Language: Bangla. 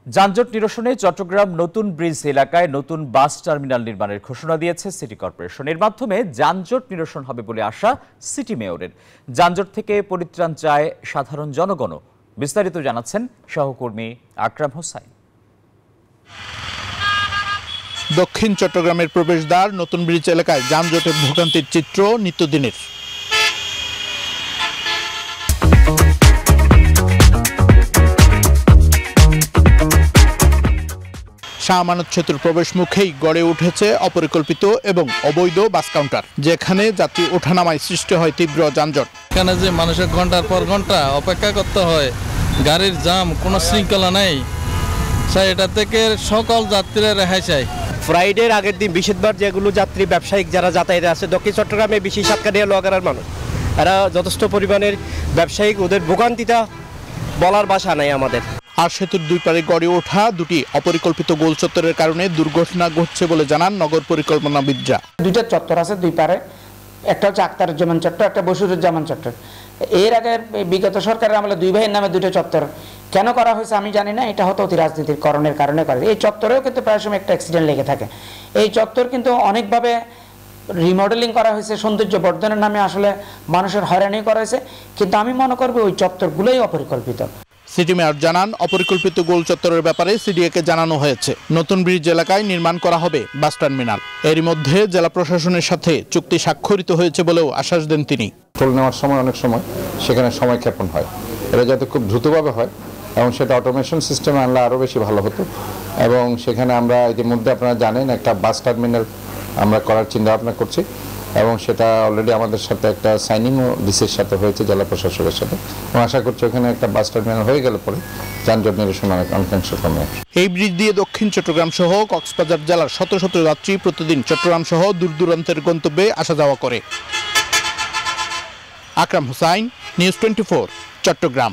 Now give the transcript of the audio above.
যানজট নিরসনে চট্টগ্রাম নতুন ব্রিজ এলাকায় নতুন বাস টার্মিনাল নির্মাণের ঘোষণা দিয়েছে সিটি কর্পোরেশন। এর মাধ্যমে যানজট নিরসন হবে বলে আশা সিটি মেয়রের। যানজট থেকে পরিত্রাণ চায় সাধারণ জনগণও। বিস্তারিত জানাচ্ছেন সহকর্মী আকরাম হোসাইন। দক্ষিণ চট্টগ্রামের প্রবেশদ্বার নতুন ব্রিজ এলাকায় যানজটে ভোগান্তির চিত্র নিত্যদিনের। শাহ আমানত সেতুর প্রবেশ মুখেই গড়ে উঠেছে অপরিকল্পিত এবং অবৈধ বাস কাউন্টার, যেখানে যাত্রী ওঠানামায় সৃষ্টি হয় তীব্র যানজট। এখানে যে মানুষের ঘন্টার পর ঘন্টা অপেক্ষা করতে হয়, গাড়ির জাম, কোনো শৃঙ্খলা নেই, এটা থেকে সকল যাত্রীরা রেহাই চাই। ফ্রাইডের আগের দিন বিশেষবার যেগুলো যাত্রী ব্যবসায়িক যারা যাতায়াতে আছে দক্ষিণ চট্টগ্রামে বেশি সাতকানিয়া লোহাগাড়ার মানুষ, এরা যথেষ্ট পরিমাণের ব্যবসায়িক, ওদের ভোগান্তিটা বলার ভাষা নাই আমাদের। আর সেতুর দুই পারে গড়ে ওঠা দুটি অপরিকল্পিত গোল চত্বরের কারণে দুর্ঘটনা ঘটছে বলে জানান নগর পরিকল্পনাবিদরা। দুইটা চত্বর আছে দুই পারে, একটা হচ্ছে আখতারুজ্জামান চত্বর, একটা বশিরুজ্জামান চত্বর। এর আগে বিগত সরকারের আমলে দুই ভাইয়ের নামে দুটো চত্বর কেন করা হয়েছে আমি জানি না, এটা হয়তো অতি রাজনীতির করণের কারণে করে। এই চত্বরেও কিন্তু প্রায় সময় একটা অ্যাক্সিডেন্ট লেগে থাকে। এই চত্বর কিন্তু অনেকভাবে রিমডেলিং করা হয়েছে, সৌন্দর্য বর্ধনের নামে আসলে মানুষের হয়রানি করা হয়েছে, কিন্তু আমি মনে করবো ওই চত্বরগুলোই অপরিকল্পিত। সিটি মেয়র জানান, অপরিকল্পিত গোল চত্বরের ব্যাপারে সিডিএকে জানানো হয়েছে। নতুন ব্রিজ এলাকায় নির্মাণ করা হবে বাস টার্মিনাল। এরই মধ্যে জেলা প্রশাসনের সাথে চুক্তি স্বাক্ষরিত হয়েছে বলেও আশ্বাস দেন তিনি। টোল নেওয়ার সময় অনেক সময় সেখানে সময় ক্ষেপণ হয়, এটা যাতে খুব দ্রুতভাবে হয় এবং সেটা অটোমেশন সিস্টেমে আনলে আরও বেশি ভালো হতো। এবং সেখানে আমরা ইতিমধ্যে আপনারা জানেন একটা বাস টার্মিনাল আমরা করার চিন্তা ভাবনা করছি এবং সেটা অলরেডি আমাদের সাথে একটা সাইনিংও ডিসির সাথে হয়েছে জেলা প্রশাসকের সাথে, এবং আশা করছি ওখানে একটা বাস টার্মিনাল হয়ে গেলে পরে যানজট নিরসন অনেকাংশ কমে আসবে। এই ব্রিজ দিয়ে দক্ষিণ চট্টগ্রাম সহ কক্সবাজার জেলার শত শত যাত্রী প্রতিদিন চট্টগ্রাম সহ দূর দূরান্তের গন্তব্যে আসা যাওয়া করে। আকরাম হোসাইন, নিউজ 24, চট্টগ্রাম।